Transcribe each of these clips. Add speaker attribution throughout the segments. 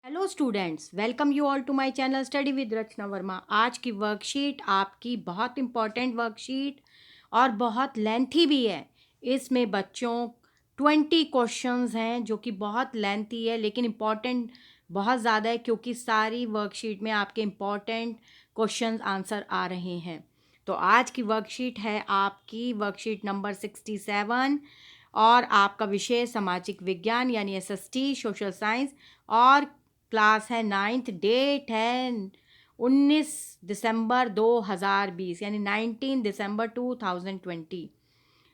Speaker 1: Hello students, welcome you all to my channel study with Rachna Verma. आज की worksheet आपकी बहुत इम्पॉर्टेंट वर्कशीट और बहुत लेंथी भी है। इसमें बच्चों 20 क्वेश्चंस हैं जो कि बहुत लेंथी है लेकिन इम्पॉर्टेंट बहुत ज़्यादा है, क्योंकि सारी वर्कशीट में आपके इम्पॉर्टेंट क्वेश्चंस आंसर आ रहे हैं। तो आज की वर्कशीट है आपकी वर्कशीट नंबर 67 और आपका विषय सामाजिक विज्ञान यानी एसएसटी सोशल साइंस और क्लास है 9th। डेट है 19 दिसंबर 2020 यानी 19 दिसंबर 2020।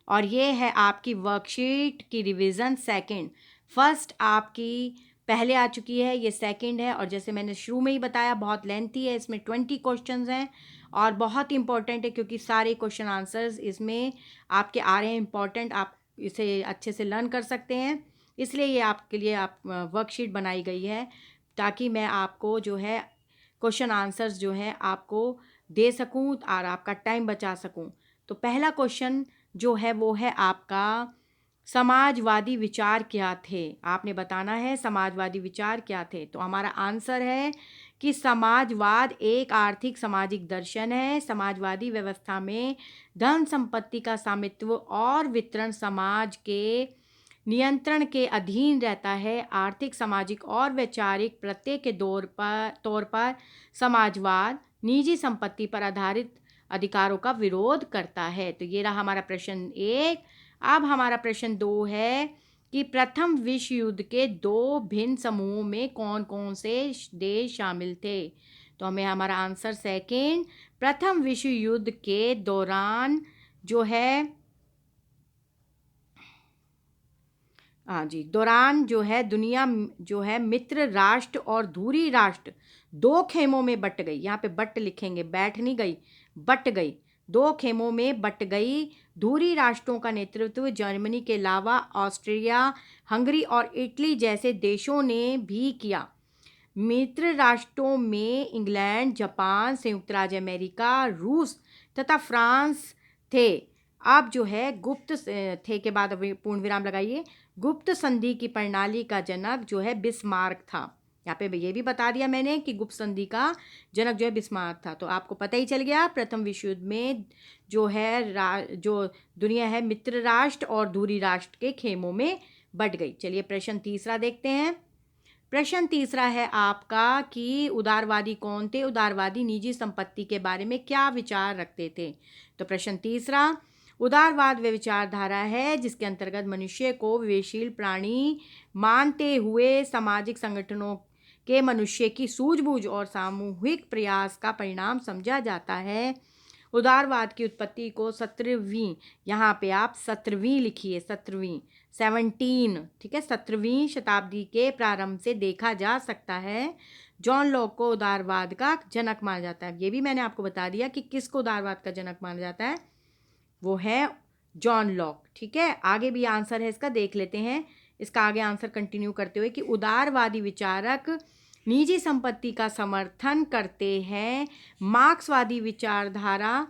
Speaker 1: और ये है आपकी वर्कशीट की रिवीजन सेकंड। फर्स्ट आपकी पहले आ चुकी है, ये सेकंड है। और जैसे मैंने शुरू में ही बताया बहुत लेंथी है, इसमें 20 क्वेश्चंस हैं और बहुत इंपॉर्टेंट है क्योंकि सारे क्वेश्चन आंसर्स इसमें आपके आ रहे हैं इंपॉर्टेंट। आप इसे अच्छे से लर्न कर सकते हैं, इसलिए ये आपके लिए आप वर्कशीट बनाई गई है ताकि मैं आपको जो है क्वेश्चन आंसर्स जो है आपको दे सकूं और आपका टाइम बचा सकूं। तो पहला क्वेश्चन जो है वो है आपका समाजवादी विचार क्या थे। आपने बताना है समाजवादी विचार क्या थे। तो हमारा आंसर है कि समाजवाद एक आर्थिक सामाजिक दर्शन है। समाजवादी व्यवस्था में धन संपत्ति का स्वामित्व और वितरण समाज के नियंत्रण के अधीन रहता है। आर्थिक सामाजिक और वैचारिक प्रत्यय के तौर पर समाजवाद निजी संपत्ति पर आधारित अधिकारों का विरोध करता है। तो ये रहा हमारा प्रश्न एक। अब हमारा प्रश्न दो है कि प्रथम विश्व युद्ध के दो भिन्न समूहों में कौन कौन से देश शामिल थे। तो हमें हमारा आंसर सेकेंड, प्रथम विश्व युद्ध के दौरान जो है हाँ जी, दौरान जो है दुनिया जो है मित्र राष्ट्र और धुरी राष्ट्र दो खेमों में बट गई। यहाँ पे बट लिखेंगे, बैठ नहीं गई, बट गई, दो खेमों में बट गई। धुरी राष्ट्रों का नेतृत्व जर्मनी के अलावा ऑस्ट्रिया, हंगरी और इटली जैसे देशों ने भी किया। मित्र राष्ट्रों में इंग्लैंड, जापान, संयुक्त राज्य अमेरिका, रूस तथा फ्रांस थे। अब जो है गुप्त थे के बाद अभी पूर्ण विराम लगाइए। गुप्त संधि की प्रणाली का जनक जो है बिस्मार्क था। यहाँ पे ये भी बता दिया मैंने कि गुप्त संधि का जनक जो है बिस्मार्क था। तो आपको पता ही चल गया प्रथम विश्व युद्ध में जो है जो दुनिया है मित्र राष्ट्र और धुरी राष्ट्र के खेमों में बट गई। चलिए प्रश्न तीसरा देखते हैं। प्रश्न तीसरा है आपका कि उदारवादी कौन थे। उदारवादी निजी संपत्ति के बारे में क्या विचार रखते थे। तो प्रश्न तीसरा, उदारवाद व विचारधारा है जिसके अंतर्गत मनुष्य को विवेकशील प्राणी मानते हुए सामाजिक संगठनों के मनुष्य की सूझबूझ और सामूहिक प्रयास का परिणाम समझा जाता है। उदारवाद की उत्पत्ति को 17वीं, यहाँ पे आप 17वीं लिखिए, 17वीं 17, ठीक है, 17वीं शताब्दी के प्रारंभ से देखा जा सकता है। जॉन लॉक को उदारवाद का जनक माना जाता है। ये भी मैंने आपको बता दिया कि किसको उदारवाद का जनक माना जाता है, वो है जॉन लॉक। ठीक है, आगे भी आंसर है इसका, देख लेते हैं। इसका आगे आंसर कंटिन्यू करते हुए कि उदारवादी विचारक निजी संपत्ति का समर्थन करते हैं। मार्क्सवादी विचारधारा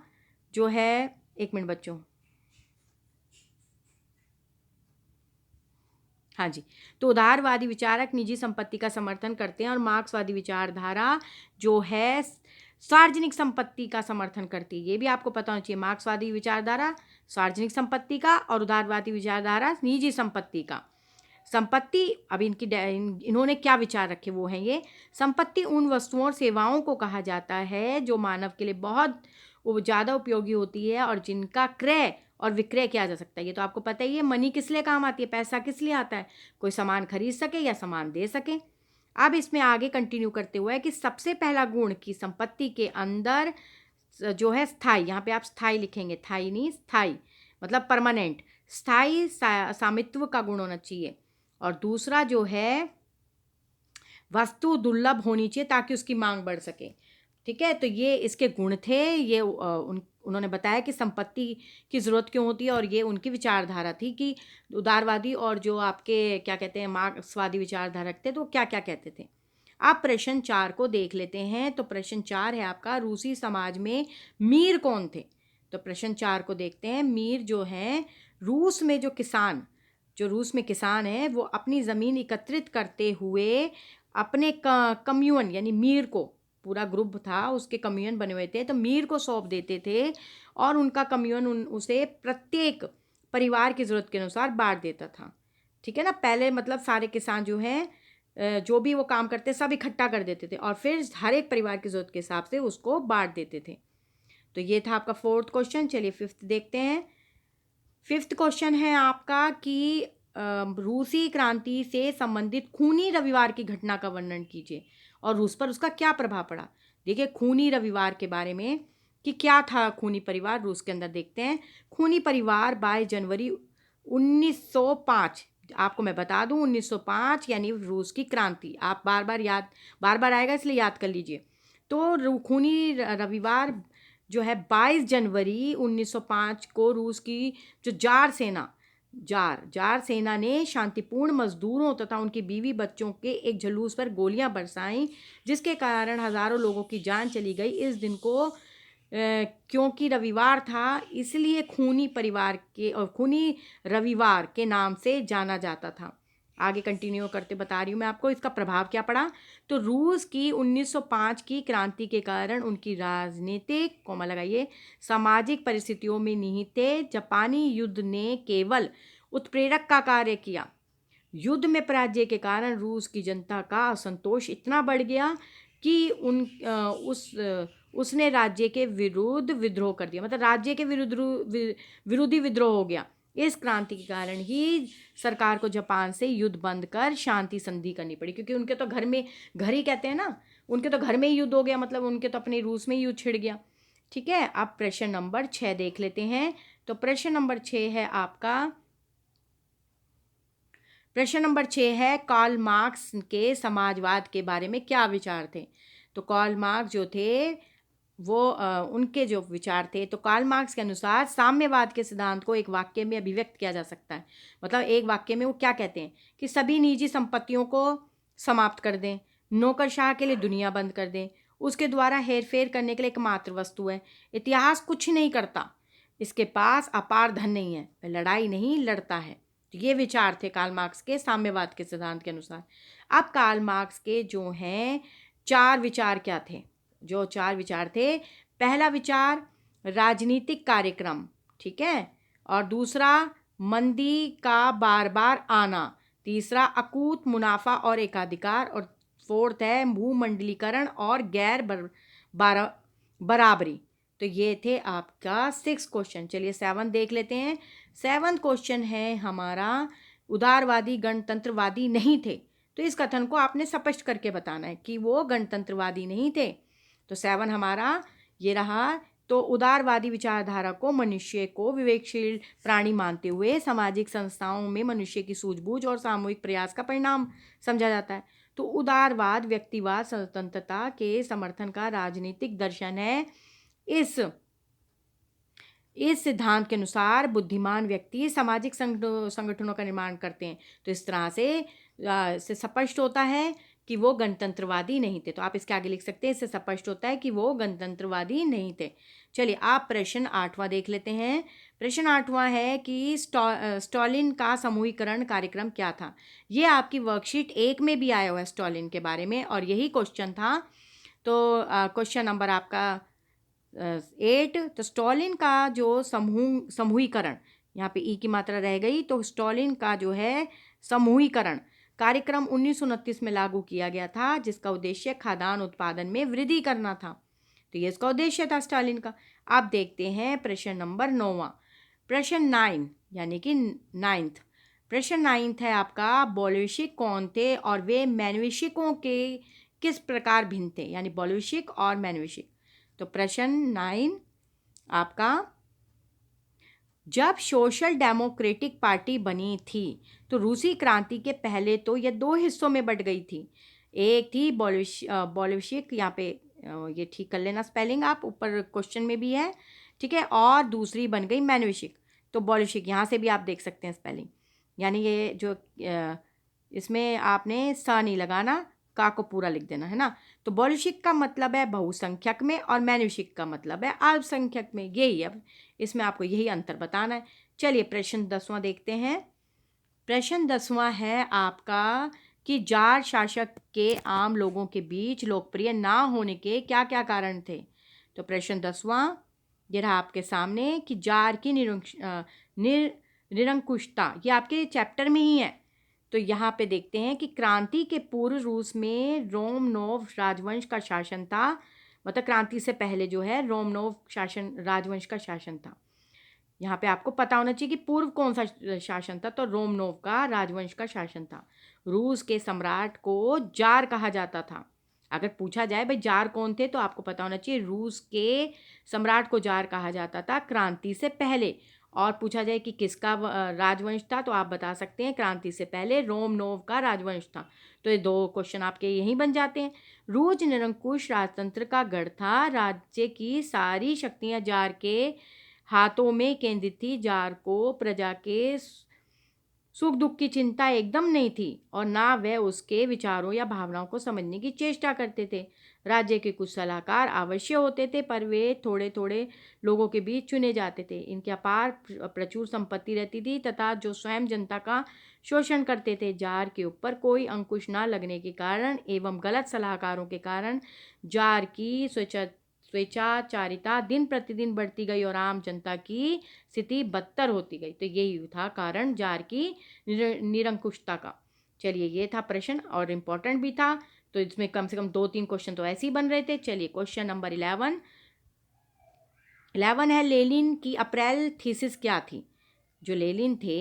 Speaker 1: जो है, एक मिनट बच्चों, हाँ जी, तो उदारवादी विचारक निजी संपत्ति का समर्थन करते हैं और मार्क्सवादी विचारधारा जो है सार्वजनिक संपत्ति का समर्थन करती है। ये भी आपको पता होना चाहिए, मार्क्सवादी विचारधारा सार्वजनिक संपत्ति का और उदारवादी विचारधारा निजी संपत्ति का। संपत्ति, अब इन्होंने क्या विचार रखे वो हैं ये, संपत्ति उन वस्तुओं और सेवाओं को कहा जाता है जो मानव के लिए बहुत ज़्यादा उपयोगी होती है और जिनका क्रय और विक्रय किया जा सकता है। ये तो आपको पता ही है, मनी किस लिए काम आती है, पैसा किस लिए आता है, कोई सामान खरीद सके या सामान दे सके। अब इसमें आगे कंटिन्यू करते हुए कि सबसे पहला गुण की संपत्ति के अंदर जो है स्थाई, यहाँ पे आप स्थाई लिखेंगे, थाई नहीं स्थाई, मतलब परमानेंट, स्थाई स्वामित्व का गुण होना चाहिए। और दूसरा जो है वस्तु दुर्लभ होनी चाहिए ताकि उसकी मांग बढ़ सके। ठीक है, तो ये इसके गुण थे। ये उन्होंने बताया कि संपत्ति की ज़रूरत क्यों होती है और ये उनकी विचारधारा थी कि उदारवादी और जो आपके क्या कहते हैं मार्क्सवादी विचारधारक थे तो क्या क्या कहते थे। आप प्रश्न 4 को देख लेते हैं। तो प्रश्न 4 है आपका, रूसी समाज में मीर कौन थे। तो प्रश्न 4 को देखते हैं। मीर जो हैं रूस में जो रूस में किसान हैं वो अपनी ज़मीन एकत्रित करते हुए अपने कम्यून यानी मीर को, पूरा ग्रुप था उसके कम्यून बने हुए थे, तो मीर को सौंप देते थे और उनका कम्यून उसे प्रत्येक परिवार की ज़रूरत के अनुसार बांट देता था। ठीक है ना, पहले मतलब सारे किसान जो हैं जो भी वो काम करते सब इकट्ठा कर देते थे और फिर हर एक परिवार की ज़रूरत के हिसाब से उसको बांट देते थे। तो ये था आपका फोर्थ क्वेश्चन। चलिए फिफ्थ देखते हैं। फिफ्थ क्वेश्चन है आपका कि रूसी क्रांति से संबंधित खूनी रविवार की घटना का वर्णन कीजिए और रूस पर उसका क्या प्रभाव पड़ा। देखिए खूनी रविवार के बारे में कि क्या था खूनी परिवार रूस के अंदर, देखते हैं। खूनी परिवार 22 जनवरी 1905, आपको मैं बता दूं 1905 यानी रूस की क्रांति, आप बार बार आएगा इसलिए याद कर लीजिए। तो खूनी रविवार जो है 22 जनवरी 1905 को रूस की जो जार सेना ने शांतिपूर्ण मजदूरों तथा उनकी बीवी बच्चों के एक जुलूस पर गोलियां बरसाईं, जिसके कारण हजारों लोगों की जान चली गई। इस दिन को क्योंकि रविवार था इसलिए खूनी रविवार के नाम से जाना जाता था। आगे कंटिन्यू करते बता रही हूँ मैं आपको इसका प्रभाव क्या पड़ा। तो रूस की 1905 की क्रांति के कारण उनकी राजनीतिक कोमा लगाइए सामाजिक परिस्थितियों में निहित जापानी युद्ध ने केवल उत्प्रेरक का कार्य किया। युद्ध में पराजय के कारण रूस की जनता का असंतोष इतना बढ़ गया कि उसने राज्य के विरुद्ध विद्रोह कर दिया, मतलब राज्य के विरोधी विद्रोह हो गया। इस क्रांति के कारण ही सरकार को जापान से युद्ध बंद कर शांति संधि करनी पड़ी, क्योंकि उनके तो घर ही कहते हैं ना, उनके तो घर में ही युद्ध हो गया, मतलब उनके तो अपने रूस में ही युद्ध छिड़ गया। ठीक है, अब प्रश्न नंबर 6 देख लेते हैं। तो प्रश्न नंबर 6 है आपका, प्रश्न नंबर 6 है कार्ल मार्क्स के समाजवाद के बारे में क्या विचार थे। तो कार्ल मार्क्स जो थे वो उनके जो विचार थे, तो कार्ल मार्क्स के अनुसार साम्यवाद के सिद्धांत को एक वाक्य में अभिव्यक्त किया जा सकता है। मतलब एक वाक्य में वो क्या कहते हैं कि सभी निजी संपत्तियों को समाप्त कर दें, नौकरशाह के लिए दुनिया बंद कर दें, उसके द्वारा हेरफेर करने के लिए एकमात्र वस्तु है, इतिहास कुछ नहीं करता, इसके पास अपार धन नहीं है, वह लड़ाई नहीं लड़ता है। तो ये विचार थे कार्ल मार्क्स के साम्यवाद के सिद्धांत के अनुसार। अब कार्ल मार्क्स के जो हैं 4 विचार क्या थे, जो 4 विचार थे, पहला विचार राजनीतिक कार्यक्रम, ठीक है, और दूसरा मंदी का बार बार आना, तीसरा अकूत मुनाफा और एकाधिकार, और फोर्थ है भूमंडलीकरण और बराबरी। तो ये थे आपका 6 क्वेश्चन। चलिए 7 देख लेते हैं। 7 क्वेश्चन है हमारा उदारवादी गणतंत्रवादी नहीं थे, तो इस कथन को आपने स्पष्ट करके बताना है कि वो गणतंत्रवादी नहीं थे। तो 7 हमारा ये रहा। तो उदारवादी विचारधारा को मनुष्य को विवेकशील प्राणी मानते हुए सामाजिक संस्थाओं में मनुष्य की सूझबूझ और सामूहिक प्रयास का परिणाम समझा जाता है। तो उदारवाद व्यक्तिवाद स्वतंत्रता के समर्थन का राजनीतिक दर्शन है। इस सिद्धांत के अनुसार बुद्धिमान व्यक्ति सामाजिक संगठनों का निर्माण करते हैं। तो इस तरह से स्पष्ट होता है कि वो गणतंत्रवादी नहीं थे। तो आप इसके आगे लिख सकते हैं, इससे स्पष्ट होता है कि वो गणतंत्रवादी नहीं थे। चलिए आप प्रश्न 8वां देख लेते हैं। प्रश्न 8वां है कि स्टालिन का समूहीकरण कार्यक्रम क्या था। ये आपकी वर्कशीट 1 में भी आया हुआ है स्टालिन के बारे में, और यही क्वेश्चन था। तो क्वेश्चन नंबर आपका 8। तो स्टालिन का जो समूहीकरण, यहाँ पे ई की मात्रा रह गई, तो स्टालिन का जो है समूहीकरण कार्यक्रम 1929 में लागू किया गया था, जिसका उद्देश्य खाद्यान्न उत्पादन में वृद्धि करना था। तो ये इसका उद्देश्य था स्टालिन का। अब देखते हैं प्रश्न नंबर 9वां। प्रश्न 9 यानी कि 9th प्रश्न 9th है आपका, बोल्शेविक कौन थे और वे मैन्वेशिकों के किस प्रकार भिन्न थे, यानी बोल्शेविक और मैन्वेशिक। तो प्रश्न 9 आपका, जब सोशल डेमोक्रेटिक पार्टी बनी थी तो रूसी क्रांति के पहले तो यह 2 हिस्सों में बट गई थी। एक थी बोल्शेविक, यहाँ पे ये ठीक कर लेना स्पेलिंग आप, ऊपर क्वेश्चन में भी है, ठीक है, और दूसरी बन गई मैन्वेशिक। तो बोल्शेविक यहाँ से भी आप देख सकते हैं स्पेलिंग, यानी ये जो इसमें आपने सा नहीं लगाना, का को पूरा लिख देना है ना। तो बोल्शेविक का मतलब है बहुसंख्यक में और मैन्वेशिक का मतलब है अल्पसंख्यक में, यही है, इसमें आपको यही अंतर बताना है। चलिए प्रश्न 10वां देखते हैं। प्रश्न 10वां है आपका कि जार शासक के आम लोगों के बीच लोकप्रिय ना होने के क्या क्या कारण थे। तो प्रश्न 10वां ये रहा आपके सामने कि जार की निरंकुशता, ये आपके चैप्टर में ही है। तो यहाँ पे देखते हैं कि क्रांति के पूर्व रूस में रोमनोव राजवंश का शासन था। मतलब क्रांति से पहले जो है रोमनोव शासन राजवंश का शासन था। यहाँ पे आपको पता होना चाहिए कि पूर्व कौन सा शासन था, तो रोमनोव का राजवंश का शासन था। रूस के सम्राट को जार कहा जाता था। अगर पूछा जाए भाई जार कौन थे, तो आपको पता होना चाहिए रूस के सम्राट को जार कहा जाता था क्रांति से पहले। और पूछा जाए कि किसका राजवंश था, तो आप बता सकते हैं क्रांति से पहले रोमनोव का राजवंश था। तो ये 2 क्वेश्चन आपके यहीं बन जाते हैं। रूस निरंकुश राजतंत्र का गढ़ था। राज्य की सारी शक्तियां जार के हाथों में केंद्रित थी। जार को प्रजा के सुख दुख की चिंता एकदम नहीं थी और ना वह उसके विचारों या भावनाओं को समझने की चेष्टा करते थे। राज्य के कुछ सलाहकार अवश्य होते थे, पर वे थोड़े थोड़े लोगों के बीच चुने जाते थे। इनके अपार प्रचुर संपत्ति रहती थी तथा जो स्वयं जनता का शोषण करते थे। जार के ऊपर कोई अंकुश न लगने के कारण एवं गलत सलाहकारों के कारण जार की स्वेच्छाचारिता दिन प्रतिदिन बढ़ती गई और आम जनता की स्थिति बदतर होती गई। तो यही था कारण जार की निरंकुशता का। चलिए ये था प्रश्न और इम्पोर्टेंट भी था, तो इसमें कम से कम 2-3 क्वेश्चन तो ऐसे ही बन रहे थे। चलिए क्वेश्चन नंबर 11 है, लेनिन की अप्रैल थीसिस क्या थी। जो लेनिन थे,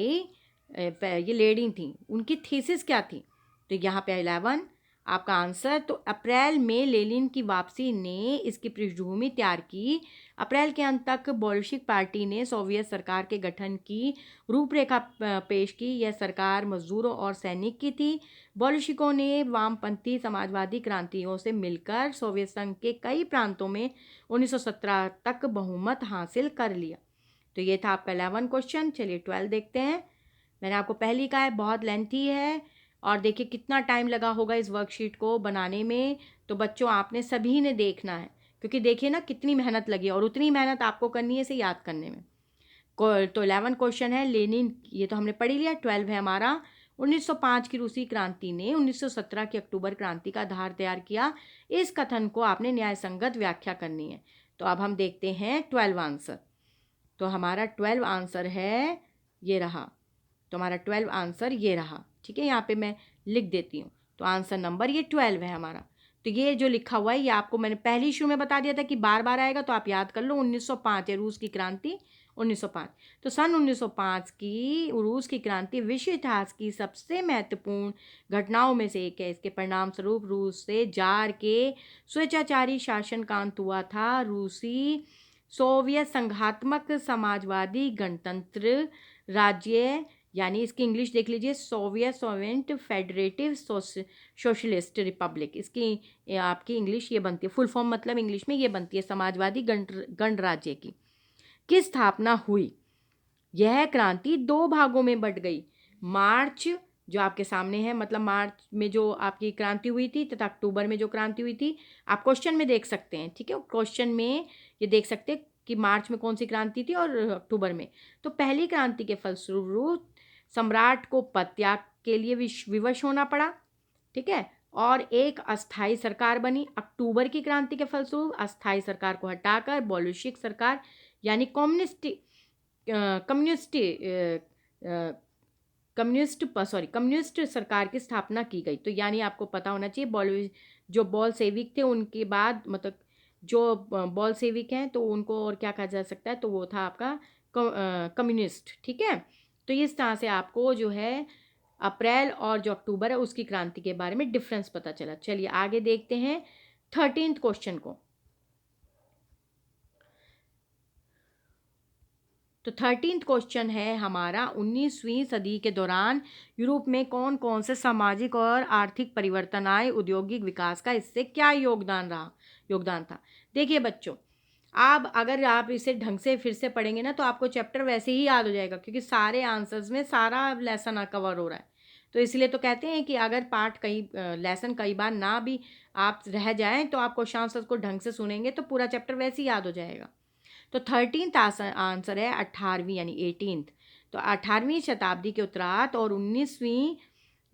Speaker 1: ये लेनिन थी, उनकी थीसिस क्या थी। तो यहाँ पे 11 आपका आंसर। तो अप्रैल में लेनिन की वापसी ने इसकी पृष्ठभूमि तैयार की। अप्रैल के अंत तक बोल्शिक पार्टी ने सोवियत सरकार के गठन की रूपरेखा पेश की। यह सरकार मजदूरों और सैनिक की थी। बोल्शिकों ने वामपंथी समाजवादी क्रांतियों से मिलकर सोवियत संघ के कई प्रांतों में 1917 तक बहुमत हासिल कर लिया। तो ये था आपका 11 क्वेश्चन। चलिए 12 देखते हैं। मैंने आपको पहली कहा है बहुत लेंथी है और देखिए कितना टाइम लगा होगा इस वर्कशीट को बनाने में। तो बच्चों आपने सभी ने देखना है, क्योंकि देखिए ना कितनी मेहनत लगी और उतनी मेहनत आपको करनी है इसे याद करने में। तो 11 क्वेश्चन है लेनिन, ये तो हमने पढ़ लिया। 12 है हमारा 1905 की रूसी क्रांति ने 1917 की अक्टूबर क्रांति का आधार तैयार किया। इस कथन को आपने न्याय संगत व्याख्या करनी है। तो अब हम देखते हैं 12 आंसर। तो हमारा 12 आंसर है ये रहा। तो हमारा 12 आंसर ये रहा। ठीक है, यहाँ पे मैं लिख देती हूँ। तो आंसर नंबर ये 12 है हमारा। तो ये जो लिखा हुआ है ये आपको मैंने पहली शुरू में बता दिया था कि बार बार आएगा, तो आप याद कर लो। 1905 है रूस की क्रांति 1905। तो सन 1905 की रूस की क्रांति विश्व इतिहास की सबसे महत्वपूर्ण घटनाओं में से एक है। इसके परिणाम स्वरूप रूस से जार के स्वेच्छाचारी शासन का अंत हुआ था। रूसी सोवियत संघात्मक समाजवादी गणतंत्र राज्य, यानी इसकी इंग्लिश देख लीजिए, सोवियत फेडरेटिव सोशलिस्ट रिपब्लिक, इसकी आपकी इंग्लिश ये बनती है, फुल फॉर्म मतलब इंग्लिश में ये बनती है समाजवादी गणराज्य की स्थापना हुई। यह क्रांति 2 भागों में बट गई। मार्च जो आपके सामने है, मतलब मार्च में जो आपकी क्रांति हुई थी तथा अक्टूबर में जो क्रांति हुई थी, आप क्वेश्चन में देख सकते हैं। ठीक है, क्वेश्चन में ये देख सकते हैं कि मार्च में कौन सी क्रांति थी और अक्टूबर में। तो पहली क्रांति के फलस्वरूप सम्राट को पद त्याग के लिए विवश होना पड़ा। ठीक है, और एक अस्थाई सरकार बनी। अक्टूबर की क्रांति के फलस्वरूप अस्थाई सरकार को हटाकर बोल्शेविक सरकार यानी कम्युनिस्ट सरकार की स्थापना की गई। तो यानी आपको पता होना चाहिए जो बोल्शेविक थे उनके बाद, मतलब जो बोल्शेविक हैं तो उनको और क्या कहा जा सकता है, तो वो था आपका कम्युनिस्ट। ठीक है, तो इस तरह से आपको जो है अप्रैल और जो अक्टूबर है उसकी क्रांति के बारे में डिफरेंस पता चला। चलिए आगे देखते हैं 13th क्वेश्चन को। तो 13th क्वेश्चन है हमारा 19वीं सदी के दौरान यूरोप में कौन कौन से सामाजिक और आर्थिक परिवर्तन आए, औद्योगिक विकास का इससे क्या योगदान था। देखिए बच्चों, आप अगर आप इसे ढंग से फिर से पढ़ेंगे ना तो आपको चैप्टर वैसे ही याद हो जाएगा, क्योंकि सारे आंसर्स में सारा लेसन कवर हो रहा है। तो इसलिए तो कहते हैं कि अगर लेसन कई बार ना भी आप रह जाएं तो आप क्वेश्चन आंसर्स को ढंग से सुनेंगे तो पूरा चैप्टर वैसे ही याद हो जाएगा। तो 13th आंसर है 18वीं यानी 18th। तो 18वीं शताब्दी के उत्तरार्ध और 19वीं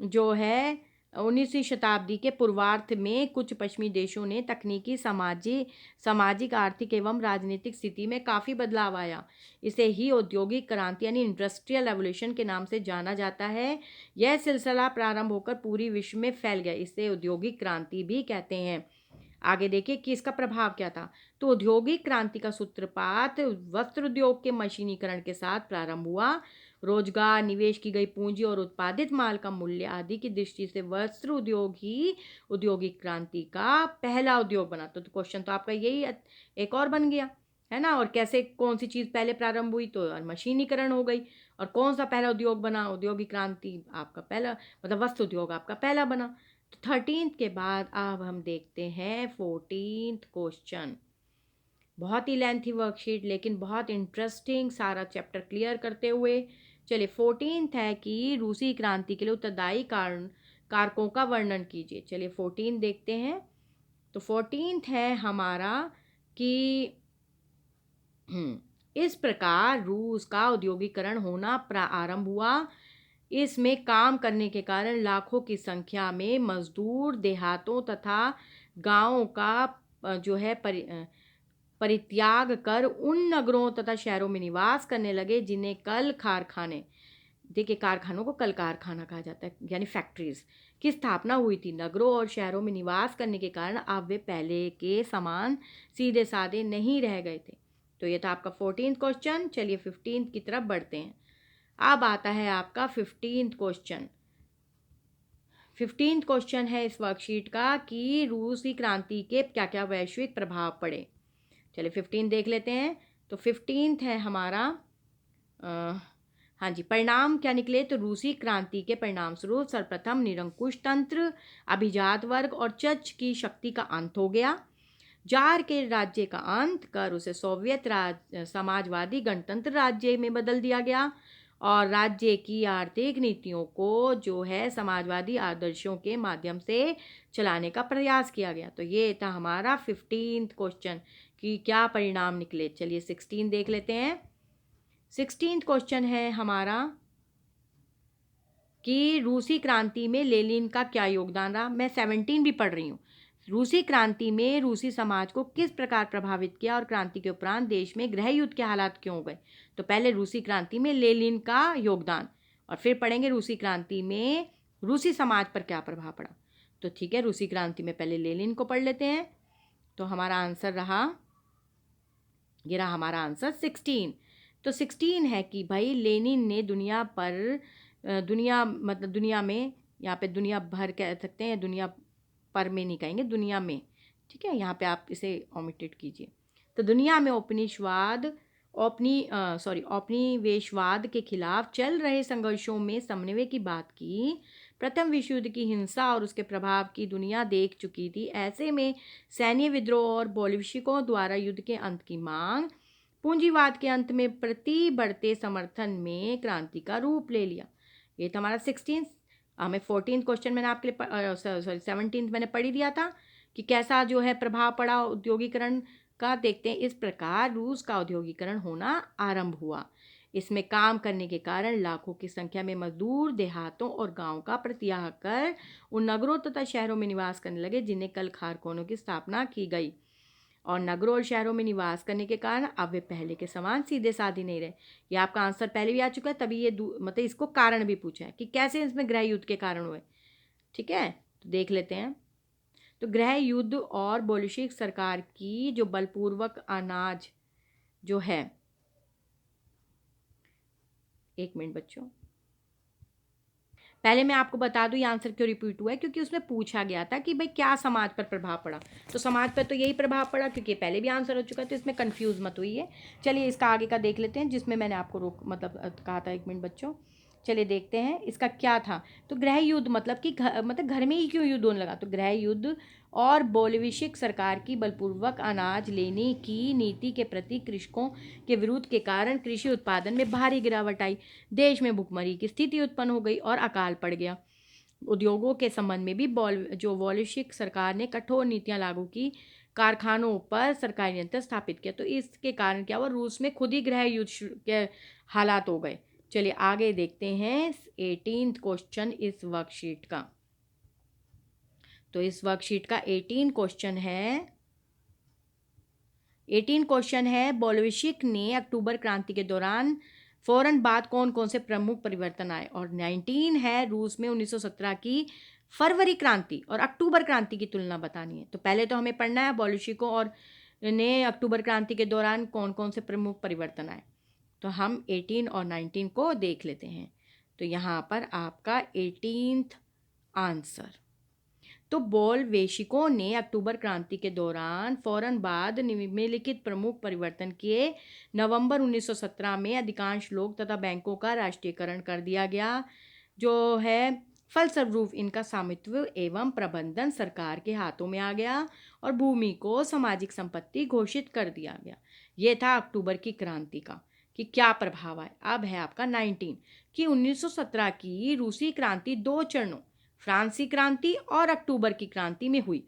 Speaker 1: जो है 19वीं शताब्दी के पूर्वार्ध में कुछ पश्चिमी देशों ने तकनीकी, सामाजिक, आर्थिक एवं राजनीतिक स्थिति में काफ़ी बदलाव आया। इसे ही औद्योगिक क्रांति यानी इंडस्ट्रियल रेवोल्यूशन के नाम से जाना जाता है। यह सिलसिला प्रारंभ होकर पूरी विश्व में फैल गया। इसे औद्योगिक क्रांति भी कहते हैं। आगे देखिए कि इसका प्रभाव क्या था। तो औद्योगिक क्रांति का सूत्रपात वस्त्र उद्योग के मशीनीकरण के साथ प्रारंभ हुआ। रोजगार, निवेश की गई पूंजी और उत्पादित माल का मूल्य आदि की दृष्टि से वस्त्र उद्योग ही औद्योगिक क्रांति का पहला उद्योग बना। तो क्वेश्चन तो आपका यही एक और बन गया है ना। और कैसे, कौन सी चीज़ पहले प्रारंभ हुई, तो मशीनीकरण हो गई। और कौन सा पहला उद्योग बना, औद्योगिक क्रांति आपका पहला, मतलब वस्त्र उद्योग आपका पहला बना। तो 13th के बाद अब हम देखते हैं 14th क्वेश्चन। बहुत ही लेंथी वर्कशीट लेकिन बहुत इंटरेस्टिंग, सारा चैप्टर क्लियर करते हुए। चलिए 14th है कि रूसी क्रांति के लिए उत्तरदायी कारकों का वर्णन कीजिए। चलिए 14 देखते हैं। तो 14th है हमारा कि इस प्रकार रूस का औद्योगिकरण होना प्रारंभ हुआ। इसमें काम करने के कारण लाखों की संख्या में मजदूर देहातों तथा गांवों का जो है परित्याग कर उन नगरों तथा शहरों में निवास करने लगे जिन्हें कल कारखाने, देखिए कारखानों को कल कारखाना कहा जाता है यानी फैक्ट्रीज की स्थापना हुई थी। नगरों और शहरों में निवास करने के कारण अब वे पहले के समान सीधे साधे नहीं रह गए थे। तो ये था आपका 14th क्वेश्चन। चलिए 15th की तरफ बढ़ते हैं। अब आता है आपका 15th क्वेश्चन। 15th क्वेश्चन है इस वर्कशीट का कि रूसी क्रांति के क्या क्या वैश्विक प्रभाव पड़े। चलिए 15 देख लेते हैं। तो 15th है हमारा हाँ जी, परिणाम क्या निकले। तो रूसी क्रांति के परिणाम स्वरूप सर्वप्रथम निरंकुश तंत्र, अभिजात वर्ग और चर्च की शक्ति का अंत हो गया। जार के राज्य का अंत कर उसे सोवियत समाजवादी गणतंत्र राज्य में बदल दिया गया और राज्य की आर्थिक नीतियों को जो है समाजवादी आदर्शों के माध्यम से चलाने का प्रयास किया गया। तो ये था हमारा 15th क्वेश्चन कि क्या परिणाम निकले। चलिए 16 देख लेते हैं। 16th क्वेश्चन है हमारा कि रूसी क्रांति में लेनिन का क्या योगदान रहा। मैं 17 भी पढ़ रही हूँ। रूसी क्रांति में रूसी समाज को किस प्रकार प्रभावित किया और क्रांति के उपरांत देश में गृह युद्ध के हालात क्यों हो गए। तो पहले रूसी क्रांति में लेनिन का योगदान और फिर पढ़ेंगे रूसी क्रांति में रूसी समाज पर क्या प्रभाव पड़ा। तो ठीक है, रूसी क्रांति में पहले लेनिन को पढ़ लेते हैं। तो हमारा आंसर रहा, ये रहा हमारा आंसर 16। तो 16 है कि भाई लेनिन ने दुनिया मतलब दुनिया में, यहाँ पे दुनिया भर कह सकते हैं, दुनिया पर में नहीं कहेंगे, दुनिया में, ठीक है, यहाँ पे आप इसे ओमिटेड कीजिए। तो दुनिया में औपनिवेशवाद के खिलाफ चल रहे संघर्षों में समन्वय की बात की। प्रथम विश्व युद्ध की हिंसा और उसके प्रभाव की दुनिया देख चुकी थी। ऐसे में सैन्य विद्रोह और बोल्शेविकों द्वारा युद्ध के अंत की मांग पूंजीवाद के अंत में प्रति बढ़ते समर्थन में क्रांति का रूप ले लिया। ये था हमारा 16। हमें 14th क्वेश्चन मैंने आपके लिए 17th मैंने पढ़ी दिया था कि कैसा जो है प्रभाव पड़ा औद्योगिकरण का। देखते हैं। इस प्रकार रूस का औद्योगिकरण होना आरंभ हुआ। इसमें काम करने के कारण लाखों की संख्या में मजदूर देहातों और गांवों का परित्याग कर उन नगरों तथा शहरों में निवास करने लगे जिन्हें कल कारखानों की स्थापना की गई। और नगरों और शहरों में निवास करने के कारण अब वे पहले के समान सीधे साधे नहीं रहे। ये आपका आंसर पहले भी आ चुका है, तभी ये मतलब इसको कारण भी पूछा है कि कैसे इसमें गृह युद्ध के कारण हुए। ठीक है, तो देख लेते हैं। तो गृह युद्ध और बोल्शेविक सरकार की जो बलपूर्वक अनाज जो है, एक मिनट बच्चों, पहले मैं आपको बता दूं ये आंसर क्यों रिपीट हुआ है, क्योंकि उसमें पूछा गया था कि भाई क्या समाज पर प्रभाव पड़ा। तो समाज पर तो यही प्रभाव पड़ा क्योंकि पहले भी आंसर हो चुका है, तो इसमें कंफ्यूज मत हुई है। चलिए इसका आगे का देख लेते हैं जिसमें मैंने आपको कहा था। एक मिनट बच्चों, चलिए देखते हैं इसका क्या था। तो गृह युद्ध मतलब कि घर में ही क्यों युद्ध होने लगा। तो गृह युद्ध और बोल्शेविक सरकार की बलपूर्वक अनाज लेने की नीति के प्रति कृषकों के विरोध के कारण कृषि उत्पादन में भारी गिरावट आई। देश में भुखमरी की स्थिति उत्पन्न हो गई और अकाल पड़ गया। उद्योगों के संबंध में भी बोल्शेविक सरकार ने कठोर नीतियां लागू की, कारखानों पर सरकारी नियंत्रण स्थापित किया। तो इसके कारण क्या हुआ, रूस में खुद ही गृह युद्ध के हालात हो गए। चलिए आगे देखते हैं 18th क्वेश्चन इस वर्कशीट का। तो इस वर्कशीट का 18 क्वेश्चन है बोल्शेविक ने अक्टूबर क्रांति के दौरान फौरन बाद कौन कौन से प्रमुख परिवर्तन आए, और 19 है रूस में 1917 की फरवरी क्रांति और अक्टूबर क्रांति की तुलना बतानी है। तो पहले तो हमें पढ़ना है बोल्शेविकों और ने अक्टूबर क्रांति के दौरान कौन कौन से प्रमुख परिवर्तन आए। तो हम 18 और 19 को देख लेते हैं। तो यहाँ पर आपका 18th आंसर, तो बोल्शेविकों ने अक्टूबर क्रांति के दौरान फौरन बाद निम्नलिखित प्रमुख परिवर्तन किए। नवंबर 1917 में अधिकांश लोग तथा बैंकों का राष्ट्रीयकरण कर दिया गया, जो है फलस्वरूप इनका स्वामित्व एवं प्रबंधन सरकार के हाथों में आ गया और भूमि को सामाजिक संपत्ति घोषित कर दिया गया। ये था अक्टूबर की क्रांति का कि क्या प्रभाव है। अब है आपका 19 कि 1917 की रूसी क्रांति 2 चरणों फ्रांसीसी क्रांति और अक्टूबर की क्रांति में हुई।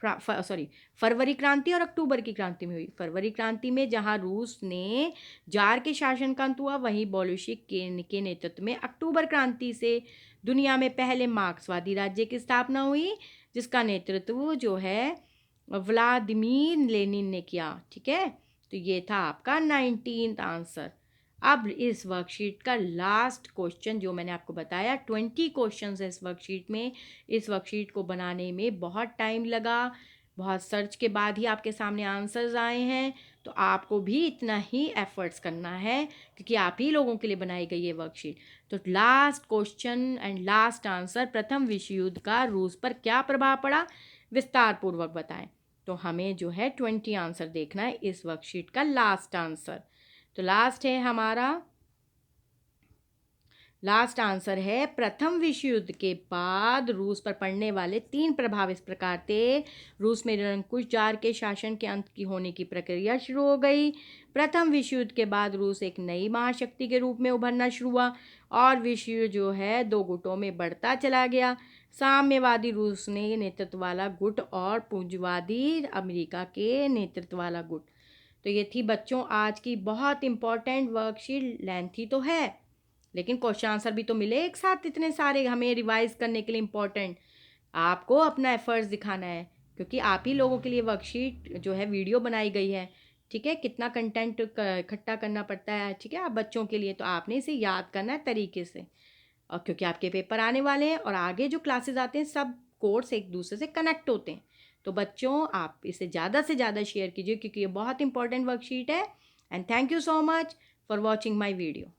Speaker 1: फरवरी क्रांति और अक्टूबर की क्रांति में हुई। फरवरी क्रांति में जहां रूस ने जार के शासन का अंत हुआ, वहीं बोल्शेविक के नेतृत्व में अक्टूबर क्रांति से दुनिया में पहले मार्क्सवादी राज्य की स्थापना हुई, जिसका नेतृत्व जो है व्लादिमीर लेनिन ने किया। ठीक है, तो ये था आपका 19th आंसर। अब इस वर्कशीट का लास्ट क्वेश्चन जो मैंने आपको बताया, 20 क्वेश्चंस है इस वर्कशीट में। इस वर्कशीट को बनाने में बहुत टाइम लगा, बहुत सर्च के बाद ही आपके सामने आंसर्स आए हैं। तो आपको भी इतना ही एफर्ट्स करना है, क्योंकि आप ही लोगों के लिए बनाई गई ये वर्कशीट। तो last question and last answer, प्रथम विश्व युद्ध का रूस पर क्या प्रभाव पड़ा, विस्तार पूर्वक बताएं। तो हमें जो है 20 आंसर देखना है इस वर्कशीट का लास्ट आंसर। तो लास्ट आंसर है प्रथम विश्व युद्ध के बाद रूस पर पड़ने वाले 3 प्रभाव इस प्रकार थे। रूस में निरंकुश जार के शासन के अंत की होने की प्रक्रिया शुरू हो गई। प्रथम विश्व युद्ध के बाद रूस एक नई महाशक्ति के रूप में उभरना शुरू हुआ और विश्व युद्ध जो है 2 गुटों में बढ़ता चला गया। साम्यवादी रूस ने नेतृत्व वाला गुट और पूंजीवादी अमेरिका के नेतृत्व वाला गुट। तो ये थी बच्चों आज की बहुत इंपॉर्टेंट वर्कशीट। लेंथी तो है, लेकिन क्वेश्चन आंसर भी तो मिले एक साथ इतने सारे हमें रिवाइज करने के लिए इम्पोर्टेंट। आपको अपना एफर्ट्स दिखाना है, क्योंकि आप ही लोगों के लिए वर्कशीट जो है वीडियो बनाई गई है। ठीक है, कितना कंटेंट इकट्ठा करना पड़ता है। ठीक है, आप बच्चों के लिए, तो आपने इसे याद करना है तरीके से, और क्योंकि आपके पेपर आने वाले हैं और आगे जो क्लासेस आते हैं सब कोर्स एक दूसरे से कनेक्ट होते हैं। तो बच्चों आप इसे ज़्यादा से ज़्यादा शेयर कीजिए, क्योंकि ये बहुत इंपॉर्टेंट वर्कशीट है। And thank you so much for watching my video.